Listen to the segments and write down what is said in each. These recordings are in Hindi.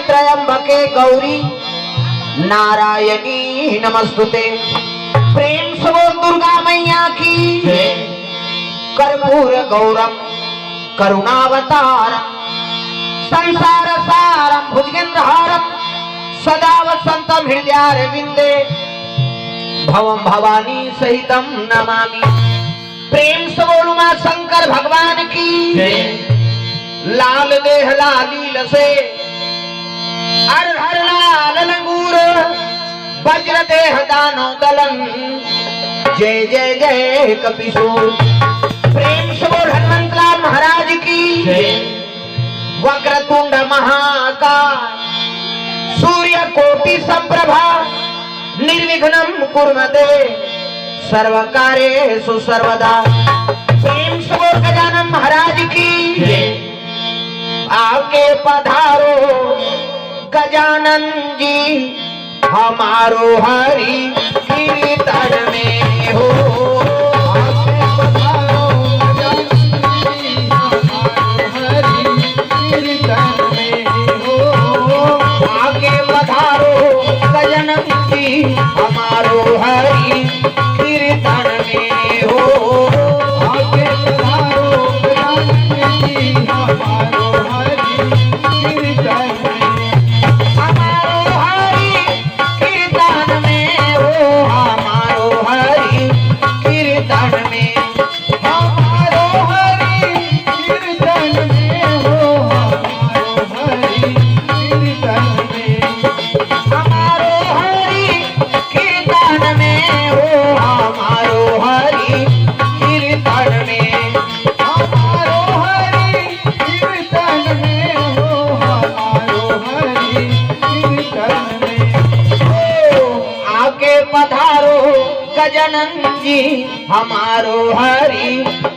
त्र्यंबके गौरी नारायणी नमस्तुते। प्रेम से बोल दुर्गा मैया की। कर्पूर गौरम करुणावतारम संसार सारम भुजगेंद्रहारम सदा वसंतम हृदयारविंदे भवम भवानी सहितम नमामि। प्रेम से बोलू मां शंकर भगवान की। लाल देह लालील से हर हर लाल लंगूर वज्र देह दानो दलन जय जय जय कपिसूर। प्रेम से बोल हनुमंत लाल महाराज की। वक्रतुंड महाकाय सूर्य कोटि संप्रभा निर्विघ्नं कुर्मते सर्व कार्येषु सर्वदा। प्रेम से बोल गजानन महाराज की। आके पधारो गजानन जी हमारो हरि कीर्तन में हो। आके पधारो गजानन जी हमारो हरि कीर्तन में हो। आके पधारो गजानन जी हमारो हरि कीर्तन में हो। आके पधारो गजानन जी हमारो जी हमारो हरि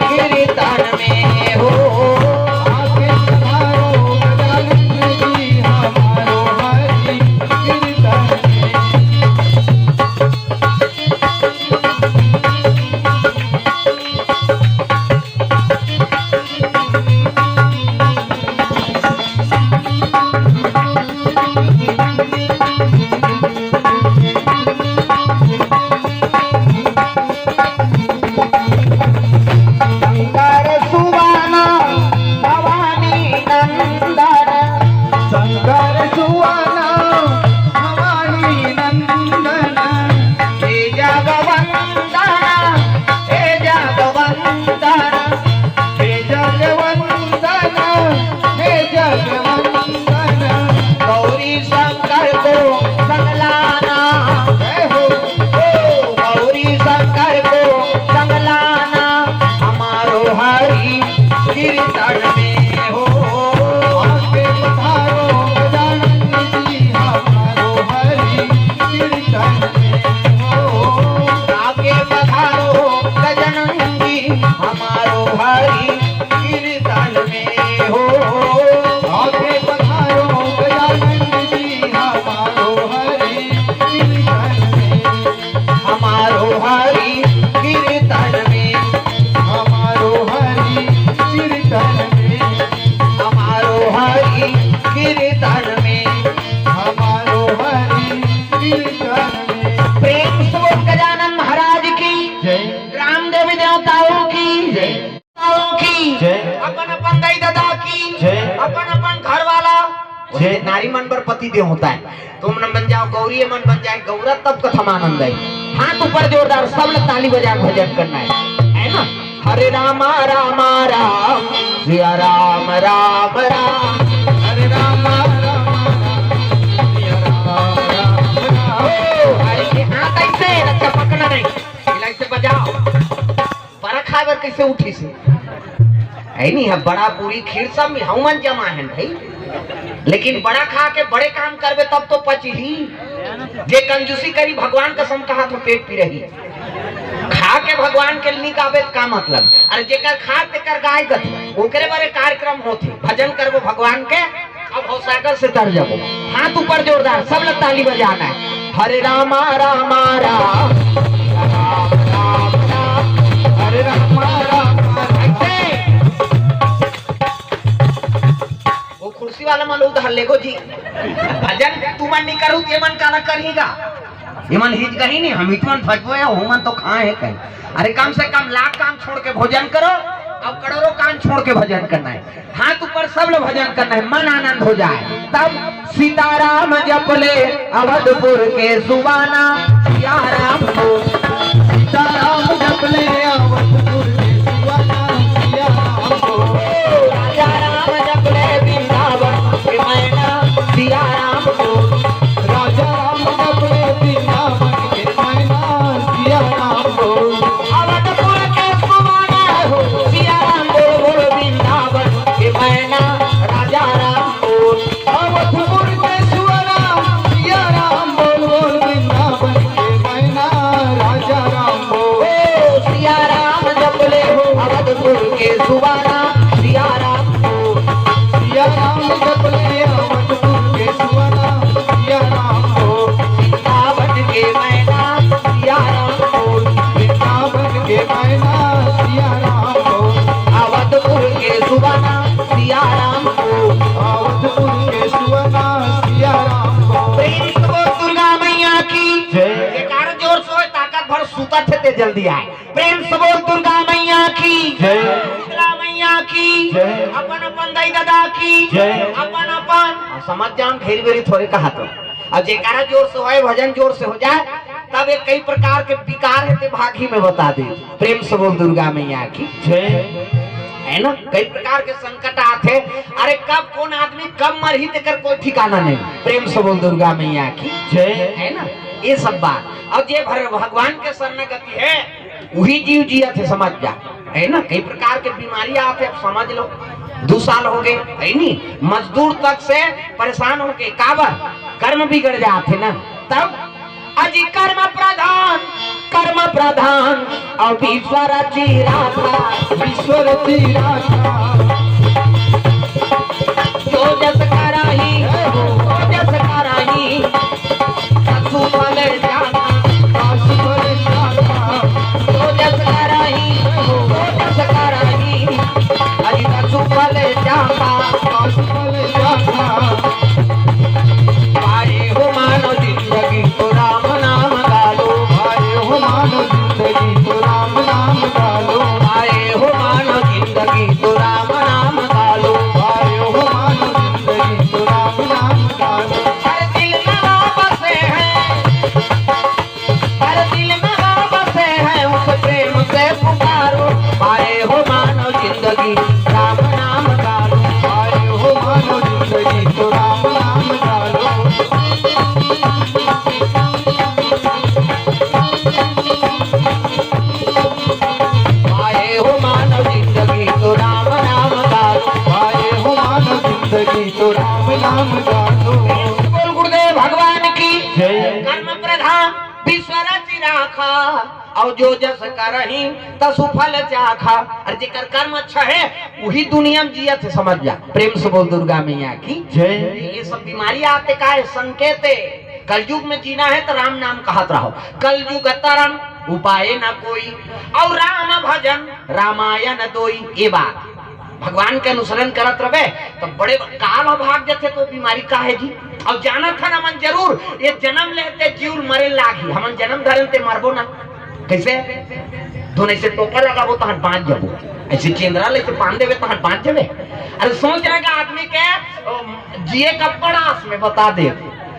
कीर्तन में हो। आके पधारो गजानन जी हमारो हरि कीर्तन में। शंकर सुवाना भवानी नंदन, शंकर सुवना भवानी नंदन, हे जगवंदन, हे जगवंदन, हे जगवंदन, हे जगवंदन। गौरी शंकर को संगलाना, जय हो। ओ गौरी शंकर को संगलाना, हमारो हरि कीर्तन में हो। आके पधारो गजानन जी हमारो हरि कीर्तन में हो। आगे पधारो गजानन जी हमारो हरि कीर्तन में हो। आके पधारो गजानन जी हमारो हरि कीर्तन में। हमारो हरि कीर्तन में, हमारो हरि कीर्तन में। हमारो हरि कीर्तन में। हमारो हरि कीर्तन में। प्रेम से बोल गजानन महाराज की, जय ग्राम देवी देवताओं की, जय देवताओं की, जय अपन अपन दाई दादा की, जय अपन अपन घर वाला। जय। नारी मन पर पति देव होता है। तुम न बन जाओ गौरी, मन बन जाए गौरा, तब कथमानंद है। हाथ ऊपर जोरदार सब लोग ताली बजा के भजन करना है ना। हरे रामा रामा राम, सिया राम राम राम, हरे राम राम राम, सिया राम राम राम। अरे ये हाथ ऐसे रक्षा पकड़ना नहीं, इलाज से बजाओ। बड़ा खावर कैसे उठी से है नहीं है, बड़ा पूरी खीर सब में हमन जमा है भाई। लेकिन बड़ा खा के बड़े काम करबे तब तो पची ही। जे कंजूसी करी भगवान कसम कहा तो पेट पी रही। खा के भगवान के लिए का का मतलब। अरे जेकर खा तेकर गाय गत ओकरे बारे कार्यक्रम होते, भजन करबो भगवान के। अब हो सागर से तर जाबो, हाथ ऊपर जोरदार सब लोग ताली बजाना है। हरे रामा रामा राम, राम राम राम, हरे राम राम राम। ऐसे वो कुर्सी वाला मन उधर लेगो जी। भजन तू मन नहीं करू ये मन काला करेगा। ये मन हिज कहीं नहीं, हम इतमन फटबो या हो मन तो खाए है कहीं। अरे कम से कम लाख काम छोड़ के भोजन करो, अब करोड़ों काम छोड़ के भजन करना है। हाथ ऊपर सब लोग भजन करना है, मन आनंद हो जाए। तब सीताराम जप ले अवधपुर के सुबाना, सिया राम को सीताराम जप ले अवधपुर के सुवना, सिया राम को। राजा राम जप ले वृंदावन के मैना, सिया राम को। राजा राम जप ले वृंदावन के मैना, सिया राम को। अवधपुर के सुबाना हो, सिया राम बोल बोल वृंदावन के मैना, राजा राम बोल। अवधपुर के सुवना, सिया राम बोल बोल वृंदावन के मैना, राजा राम बोल। सिया राम जप ले हो अवधपुर के सुबाना, सिया राम बोल। सिया राम जप ले अवधपुर के सुवना, सिया राम बोल। वृंदावन के मैना, सिया राम बोल। वृंदावन के मैना, सिया राम बोल। अवधपुर के सुबाना, सिया राम बोल। अवधपुर के सुवना, सिया राम बोल। प्रेम से बोल दुर्गा मैया की जय। जयकार जोर से होए, ताकत भर सूता थे जल्दी आए। प्रेम से बोल दुर्गा मैया की जय। शीतला मैया की जय। अपन अपन दाई दादा की जय। अपन अपन समझ जान घेरी बेरी थोड़े कहा तो। अब जयकारा जोर से होए, भजन जोर से हो जाए, तब एक कई प्रकार के विकार है भागी में बता दे। प्रेम से बोल दुर्गा मैया की जय। है ना। कई प्रकार के संकट आते, अरे कब कौन आदमी कब मर ही देकर कोई ठिकाना नहीं। प्रेम से बोल दुर्गा मैया की जय। है ना। ये सब बात अब जे भगवान के शरणगति है वही जीव जिया थे, समझ जा। है ना। कई प्रकार के बीमारी आते, अब समझ लो। 2 साल हो गए है नी, मजदूर तक से परेशान हो गए, काबर कर्म बिगड़ जाते ना। तब अजी कर्म प्रधान और ईश्वराची राखा ईश्वराची राखा जो जस कराही सुफल जाता सुफल जाता जो जस कराही अजी सुफल जाता आए हो मानो जिंदगी तो राम नाम गालो आए हो मानो जिंदगी तो राम नाम गालो आए हो मानो जिंदगी तो राम नाम गालो आए हो मानो जिंदगी तो राम नाम गालो हर दिल में बसे हैं उस प्रेम से पुकारो आए हो मानो जिंदगी राम नाम गालो आए हो मानो जिंदगी तो राम नाम गालो आए हो मानो जिंदगी तो राम नाम गालो आए हो मानो जिंदगी तो राम नाम गालो बोल गुरुदेव भगवान की जय कर्म प्रधान विश्वराची राखा और जो जस करही तसुफल चाखा और जेकर कर्म अच्छा है वही दुनिया में जिया थे समझ जा प्रेम से बोल दुर्गा मैया की जय ये सब बीमारी आते का है संकेत है कलयुग में जीना है तो राम नाम कहत रहो कलयुग तरम उपाय न कोई और राम भजन रामायण दोई ये बात भगवान के अनुसरण करत रहे तो बड़े काल भाग जाते तो बीमारी का है जी अब जाना था ना मन जरूर ये जन्म लेते जीव मरे लागी हमन जन्म धरन ते मरबो ना कैसे दोनों ऐसे टोपर लगाबो तो बांध जाबो ऐसे चेंद्रा लेके बांध देवे तो बांध जाबे अरे सोच रहेगा आदमी के जिए का पड़ास में बता दे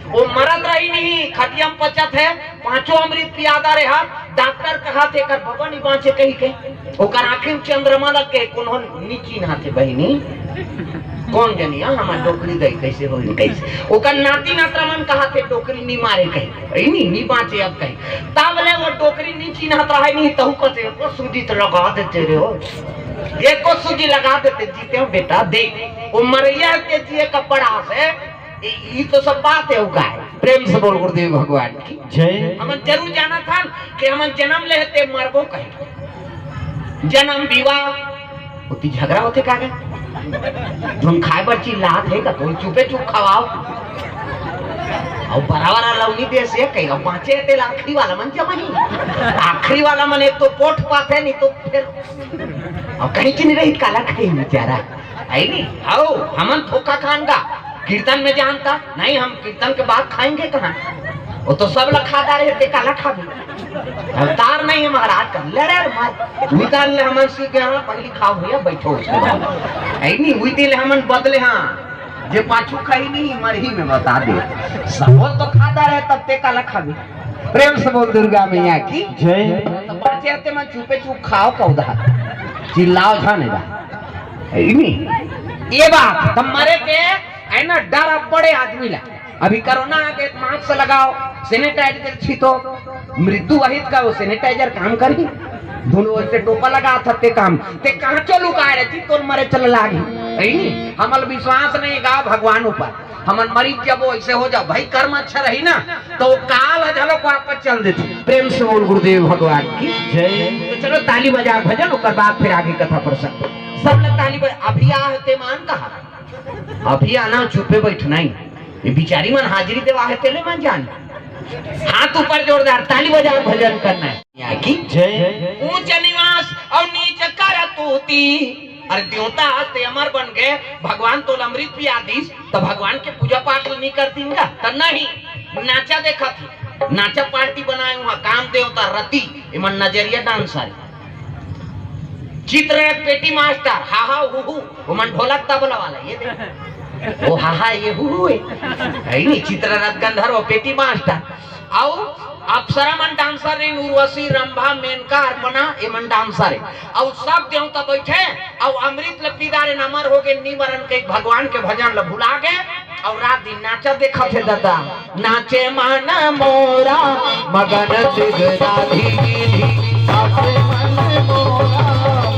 वो मरद रही नहीं खटिया में पचत है पांचों अमृत पियादा रहा डॉक्टर कहा थे कर बाबा नहीं बाँचे कही के ओकर आँखी में चंद्रमा लग के कोनो नीची नहाते बहिनी कौन जनिया हमार डोकरी गई कैसे होई कैसे ओकर नाती नातरमन कहा थे डोकरी नहीं मारे कही नहीं बाँचे अब कही तब ले वो डोकरी नीची नहत रहा नहीं तहु कसे को सूजी तो लगा देते रे हो एक को सूजी लगा देते जीते हो बेटा देख वो मरैया के जिए कपड़ा से ये तो सब बात है उगाए प्रेम से बोल गुरुदेव भगवान की जय हम जरूर जाना था कि हम जन्म लेते मरबो कहे जन्म विवाह उती झगड़ा होते का तुम खाए पर चिल्लात है का तुम चुपे चुप खवाओ और बराबर लौनी दे से कहीं पांचे तेल आखिरी वाला मन जमानी आखिरी वाला मन एक तो पोट पाते नहीं तो फिर और कहीं की नहीं रही काला खाई बेचारा है नहीं आओ हमन थोका खानगा कीर्तन में जानता नहीं हम कीर्तन के बाद खाएंगे कहाँ वो तो सब लखादार है काला खा भी अवतार नहीं है महाराज का लड़े मार निकाल ले हमन सी के हां पहली खाओ भैया बैठो उसके बाद ऐ नहीं हुई दिल हमन बदले हां जे पाछू खाई नहीं मरही में बता दे सब तो खाता रहे तब ते काला खा भी प्रेम से बोल दुर्गा मैया की जय तो बच्चे आते मैं चुपे चुप खाओ कौदा चिल्लाओ जाने दा ऐ नहीं ये बात तुम मरे के है ना डर अब बड़े आदमी ला अभी कोरोना आ गए मास्क लगाओ सैनिटाइजर छीतो मृत्यु वहित का वो सैनिटाइजर काम करी दोनों ऐसे टोपा लगा था ते काम ते कहां चलू का रहती तो मरे चल लागी नहीं हमल विश्वास नहीं गा भगवान ऊपर हमन मरीज जब वो ऐसे हो जाओ भाई कर्म अच्छा रही ना तो काल झलो को आपस चल देती प्रेम से बोल गुरुदेव भगवान की जय तो चलो ताली बजा भजन और बाद फिर आगे कथा प्रसंग सब लोग ताली बजा अभी आते मान कहा अभी आना चुपे बैठना ही ये बिचारी मन हाजिरी देवा है तेले मन जान हाथ ऊपर जोरदार ताली बजा भजन करना है यहाँ की जय ऊंच निवास और नीच कर तूती अरे देवता ते अमर बन गए भगवान तो अमृत पियादीस तो भगवान के पूजा पाठ नहीं करती तो नहीं नाचा देखा थी नाचा पार्टी बनाए वहां काम देवता रति इमन नजरिया डांसर चित्र पेटी मास्टर हा हा हु मन ढोलक तबला वाला ये देख ओ हा हा ये हु है नहीं चित्ररथ गंधर्व पेटी मास्टर आओ अप्सरा मन डांसर है उर्वशी रंभा मेनका अर्पणा ये मन डांसर है और सब देवता बैठे और अमृत लपीदार नमर हो गए निवरण के भगवान के भजन ल भुला गए और रात दिन नाचा देखा थे दादा नाचे मन मोरा मगन राधी नाचे मन मोरा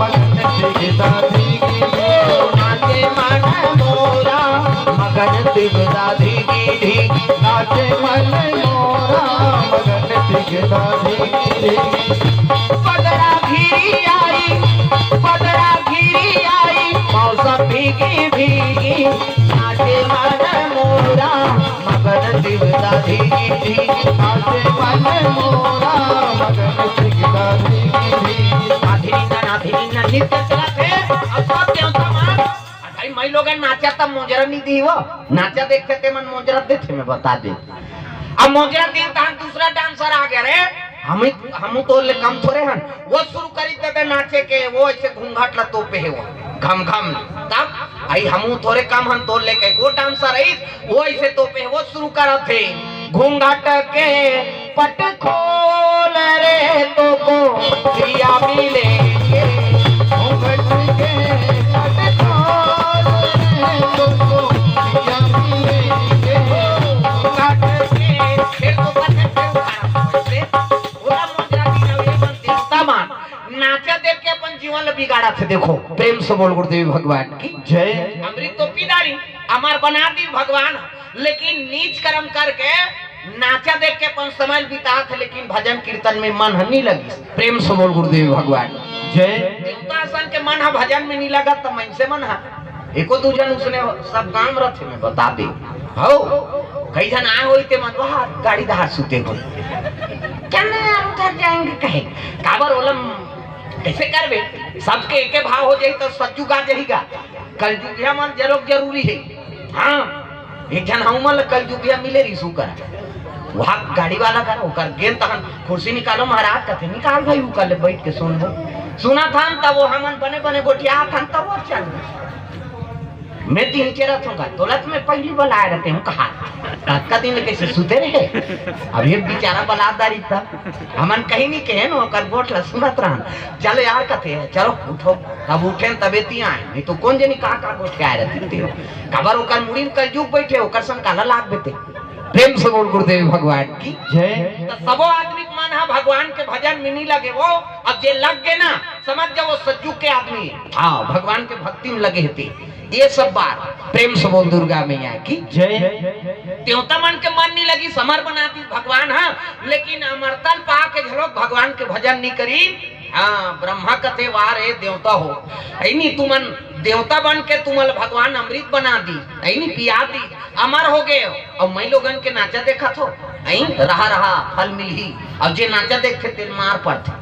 मगन राधी नाचे मन मोरा मगन राधी नाचे मन मोरा सिकदा भीगी बदरा घिरी आई, बदरा घिरी आई, मौसम भीगी भीगी, नाचे मन मोरा मगन दिवदा भीगी भीगी, नाचे मन मोरा मगन सिकदा भीगी नाधिना नित्य चला थे अब देवता मान भाई मैं लोग नाचा तब मोजरा नहीं दी वो नाचा देखते थे मन मोजरा देते मैं बता दे अब मोजरा दिन तक दूसरा डांसर आ गया रे हम तो ले कम थोड़े हन वो शुरू करी थे नाचे के वो ऐसे घूंघट ला तो पे है वो घम घम तब आई हम थोड़े कम हन तो लेके वो डांसर रही वो ऐसे तो पे वो शुरू करा थे घूंघट के पट खोल रे तो को प्रिया मिलेंगे घूंघट के पट खोल रे तो को प्रिया मिलेंगे घूंघट के फिर तो पट से पूरा मुद्रा की नवी बनती तमाम नाचा देख के अपन जीवन बिगाड़ा थे देखो प्रेम से बोल गुरुदेव भगवान की जय अमृत तो पीदारी अमर बना दी भगवान लेकिन नीच कर्म करके नाचा देख के अपन समय बिता थे लेकिन भजन कीर्तन में मन नहीं लगी प्रेम से बोल गुरुदेव भगवान जय देवता सन के मन है भजन में नहीं लगा तो मन से मन है एको दो जन उसने सब काम रथे में बता दे हो कई जन आए हुए थे मन वहां गाड़ी धार सुते हो क्या ना उधर जाएंगे कहे काबर ओलम कैसे करवे सबके एक भाव हो जाए तो सज्जू गा जाएगा कल जुगिया मन जरूरी है हाँ एक जन हम कल जुगिया मिले रिसू कर वहाँ गाड़ी वाला कर ओकर गेन तहन कुर्सी निकालो महाराज कहते निकाल भाई उ कल बैठ के सुनबो सुना था तब वो हमन बने बने गोटिया था तब वो चल मैं तीन चेरा थूंगा दौलत में पहली बुलाए रहते हूँ कहा का दिन कैसे सुते रहे अब ये बेचारा बलादारी था हमन कहीं नहीं कहे ना ओकर गोठला सुनत रहन चलो यार कहते हैं चलो उठो तब उठे तबे तिया आए नहीं तो कौन जनी का गोठ के आए रहते खबर ओकर मुड़ी में कल जुग बैठे ओकर संग काला लाग बेते प्रेम से बोल गुरुदेव भगवान की जय तो सबो आदमी मन है भगवान के भजन में नहीं लगे वो अब जे लग गए ना समझ जाओ वो सज्जू के आदमी हाँ भगवान के भक्ति में लगे थे ये सब बात प्रेम से बोल दुर्गा मैया की जय देवता मन के मन नहीं लगी समर बनाती भगवान हाँ लेकिन अमरतल पा के झलोक भगवान के भजन नहीं करी हाँ ब्रह्मा कथे वार है देवता हो ऐनी तुमन देवता बन के तुमल भगवान अमृत बना दी ऐनी पिया दी अमर हो गए और मैं लोगन के नाचा देखा थो ऐ रहा रहा फल मिली अब जे नाचा देखते तेल मार पड़ते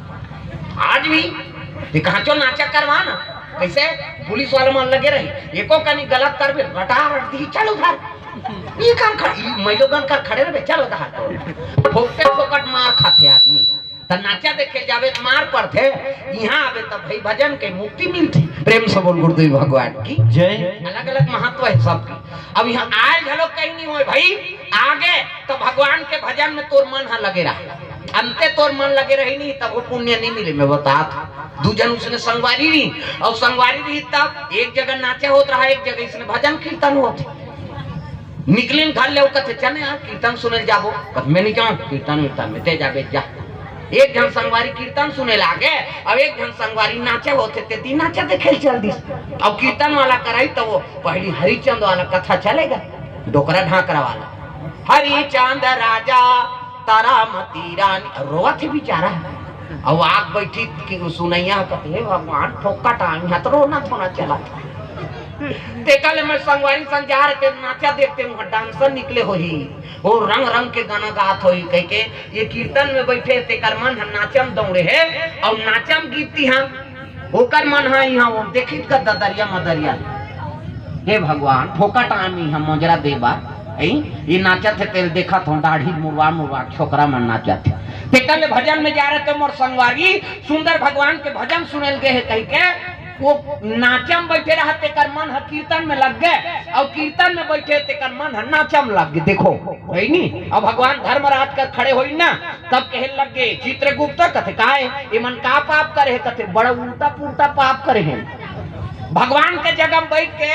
आज भी कहाचो नाचा करवाना कैसे पुलिस वाले मन लगे रही एको कनी गलत करबे रटा रट दी चल उधर ये काम खड़ी मैं लोगन का खड़े रहे चल उधर फोकटे फोकट मार खाते आदमी त नाचा देखे जावे मार पड़ते यहाँ आवे तब भाई भजन के मुक्ति मिलती प्रेम से बोल गुरुदेव भगवान की जय अलग अलग महत्व है सबकी अब यहाँ आए झलो कहीं नहीं हो भाई आगे तो भगवान के भजन में तोर मन है लगे रहा अंते तोर मन लगे रही नहीं तब वो पुण्य नहीं मिले मैं बता दूजन उसने संगवारी रही और संगवारी रही तब एक जगह नाचे होत रहा एक जगह इसने भजन कीर्तन होते निकलिन घर ले कहते चले यार कीर्तन सुने जाबो मैं नहीं जाऊँ कीर्तन में ते जाबे जा एक जन संगवारी कीर्तन सुने लागे अब एक जन संगवारी नाचे होते ते ती नाचे देखे चल दी अब कीर्तन वाला कराई तो वो पहली हरिचंद वाला कथा चलेगा डोकरा ढाकरा वाला हरिचंद राजा तारा मती रानी रोआ थे बेचारा अब आग बैठी कि सुनैया कहते भगवान ठोका टांग यहाँ तो रोना थोड़ा चला कल मैं संगवारी संजार के नाचा देखते हूँ डांसर निकले हो ही वो रंग रंग के गाना गात हो कह के ये कीर्तन में बैठे ते कर मन नाचम दौड़े है और नाचम गीती हाँ होकर मन है यहाँ वो देखी का ददरिया मदरिया हे भगवान ठोका टांग हम मोजरा देबा ये नाचा थे तेल देखा था दाढ़ी मुरवा मुरवा छोकरा मन नाचा थे कल भजन में जा रहे थे मोर संगवारी सुंदर भगवान के भजन सुनल गए है कह के वो नाचम बैठे रहते कर मन है कीर्तन में लग गए और कीर्तन में बैठे थे कर मन है नाचम लग गए देखो है नी और भगवान धर्मराज कर खड़े हुई ना तब कहे लग गए चित्रगुप्त कथे काहे ये मन का पाप करे कथे बड़ा उल्टा पुल्टा पाप करे हैं भगवान के जगह बैठ के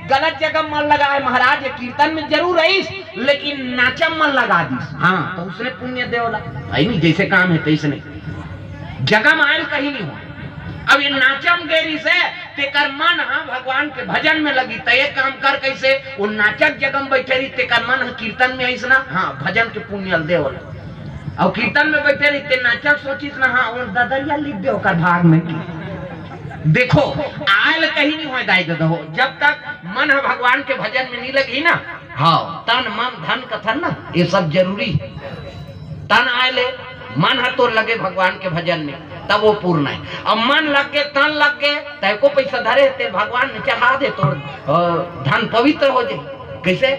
गलत जगह मन लगा है महाराज ये कीर्तन में जरूर रहीस लेकिन नाचम मन लगा दी हाँ तो उसने पुण्य देवला नहीं जैसे काम है तैसे नहीं जगह मायल कहीं नहीं हुआ अब ये नाचम गेरी से तेकर मन भगवान के भजन में लगी तो ये काम कर कैसे वो नाचक जगह बैठे रही तेकर मन कीर्तन में ऐसा हाँ भजन के पुण्य देवला और कीर्तन में बैठे रहते नाचल सोचिस ना हाँ और ददरिया लिख दे ओकर भाग में की देखो आयल कहीं नहीं हो दाई दादा हो जब तक मन है भगवान के भजन में नहीं लगी ना हाँ तन मन धन कथन ना ये सब जरूरी है तन आयले मन है तो लगे भगवान के भजन में तब वो पूर्ण है अब मन लग गए तन लग गए तय को पैसा धरे ते भगवान ने चढ़ा दे तो धन पवित्र हो जाए कैसे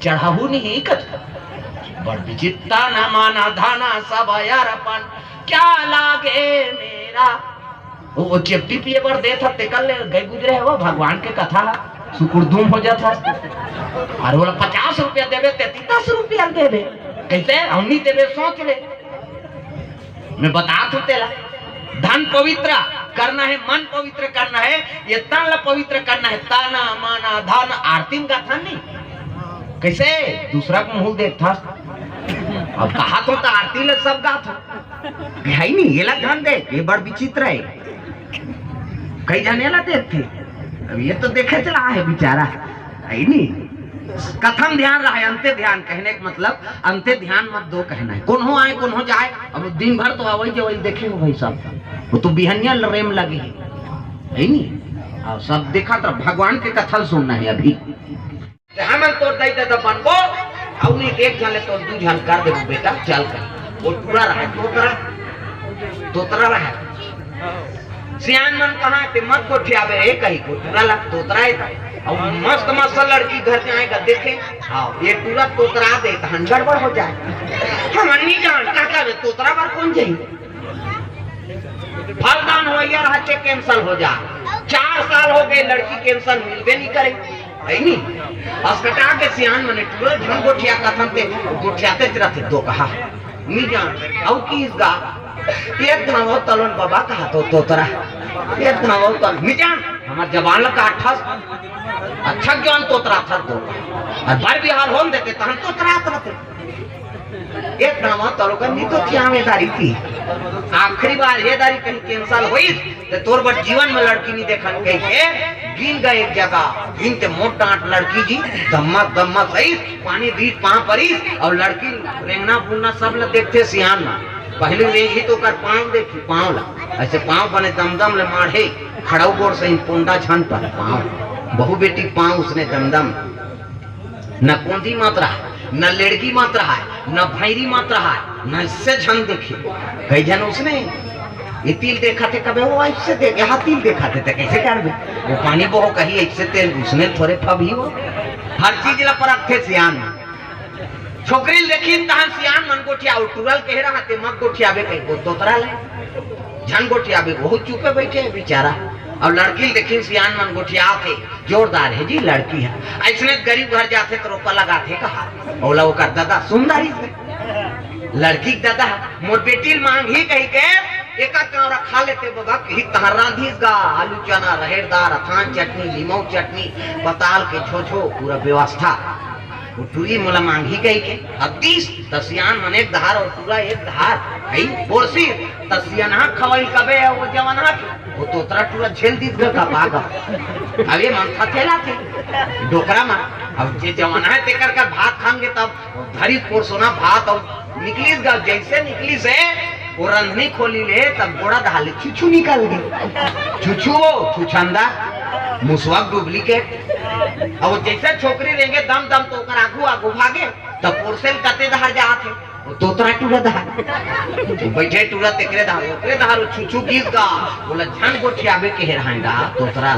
चढ़ाहू नहीं कथ बड़ विचित्ता न माना धाना सब यारपन क्या लागे मेरा वो चिपटी पिए पर दे था कल गए गुजरे है वो भगवान के कथा सुकुरधूम हो जाता और बोला 50 रुपया देवे 33 रुपया देवे कैसे हम नहीं देवे सोच ले मैं बता तू तेरा धन पवित्र करना है मन पवित्र करना है ये तन पवित्र करना है ताना माना धन आरती का था नहीं कैसे दूसरा को मुंह देख था अब कहा तो आरती ले सब गा था है नहीं ये ला ध्यान दे ये बड़ विचित्र है कई जने ला देख थे अब ये तो देखे चला है बेचारा है नहीं कथम ध्यान रहा है अंत्य ध्यान कहने का मतलब अंत्य ध्यान मत दो कहना है कौन हो आए कौन हो जाए अब दिन भर तो वही जो वही देखे हो भाई सब वो तो बिहनिया रेम लगी है नहीं और सब देखा तो भगवान के कथा सुनना है अभी हम तोड़ दे तो बन को और एक झले तो दू झल कर दे बेटा चल कर वो पूरा रहा तोतरा रहा सियान मन कहा ते मत को ठियावे एक ही को पूरा ला तोतरा है और मस्त मस्त लड़की घर जाएगा देखे हाँ ये पूरा तोतरा दे तो गड़बड़ हो जाए हम नहीं जानता क्या तोतरा बार कौन जाए फलदान हो या रहते कैंसल हो जाए 4 साल हो गए लड़की कैंसल मिलवे नहीं करे है नहीं अस्पताल के सियान मने पूरा झन गोठिया कथन ते गोठियाते रहते दो कहा नहीं जान और की इसका एक धावो तलन बाबा कहा तो तोतरा एक धावो तल नहीं जान हमार जवान लगा 28 अच्छा ज्ञान तोतरा था तो और बार भी हाल होन देते तहन तोतरा रहते एक धावो तलो का नहीं तो जिम्मेदारी थी आखिरी बार ये दारी कहीं कैंसल हुई तो तोर बट जीवन में लड़की नहीं देखन कहीं के गिन गए एक जगह गिन ते मोट डांट लड़की जी दम्मा सही पानी बीच पांव परीस और लड़की रेंगना बुलना सब ल देखते सियान में पहले रेंगी तो कर पांव देखी पांव ला ऐसे पांव बने दमदम ले माढ़े खड़ाऊ गोर से पोंडा छन पर पांव बहु बेटी पांव उसने दमदम न कोंदी मात्रा न लड़की मात्रा है न भैरी मात्रा है न इससे झन देखे कई जन उसने ये तिल देखा थे कभी वो ऐसे देख यहाँ तिल देखा थे कैसे कर वो पानी वो कही ऐसे तेल उसने थोड़े फब ही हो हर चीज ला परख थे सियान में छोकरी देखी तहन सियान मन गोठिया टूरल कह रहा थे मत गोठियाबे कहीं को तोतरा ले झन गोठियाबे बहुत चुपे बैठे हैं बेचारा और लड़की देखी सियान मन गोठिया थे जोरदार है जी लड़की है ऐसने गरीब घर जाते तो रोपा लगाते कहा बोला वो कर दादा सुंदरी लड़की दादा मोर बेटी मांग ही कही के एक कावरा खा लेते बाबा कहीं तहर रांधीस गा आलू चना रहेरदार अथान चटनी लीमौ चटनी बताल के छो पूरा व्यवस्था टूरी मोला मांगी गई के 30 तसियान मन एक धार और पूरा एक धार है बोरसी तसियान हा खवई कबे वो जवाना वो तोतरा टूरा झेल दीस का पाग अब ये मन थेला थे डोकरा में अब जे जवाना है तेकर का भात खाएंगे तब धरी पोरसोना भात और निकली गा जैसे निकली से वो रंधनी खोली ले तब गोड़ा डाले छुछू निकल गई छुछू वो छुछंदा मुसवाक डुप्लीकेट और जैसे छोकरी रहेंगे दम दम तो कर आगू भागे तब पोरसेल कते दहार जाते वो तोतरा टूरा दहार बैठे टूरा तेकरे दहार छुछू गीत गा बोला झन गोठियाबे के रहेगा तोतरा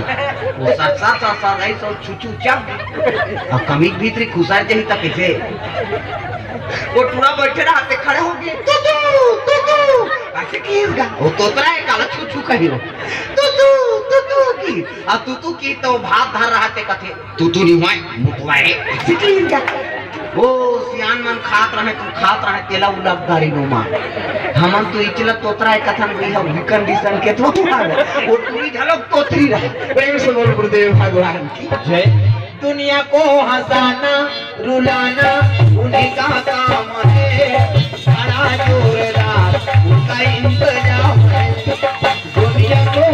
वो साथ नहीं सो छुछू चप और कमीज भीतरी खुसार जही तक कैसे वो टूरा बैठे रहते खड़े हो गए ऐसे गीत गा वो तोतरा है काला छुछू कही हो तू की तो भात धर रहा थे कथे तू नहीं हुआ मुतवाए ओ सियान मन खात रहे तेला उलब दारी नुमा हमन तो इचला तोतरा है कथन भी हम कंडीशन के तो वो पूरी झलक तोतरी रहे प्रेम से बोल गुरुदेव भगवान की जय दुनिया को हंसाना रुलाना उन्हीं का काम है बड़ा जोरदार उनका इंतजाम है दुनिया को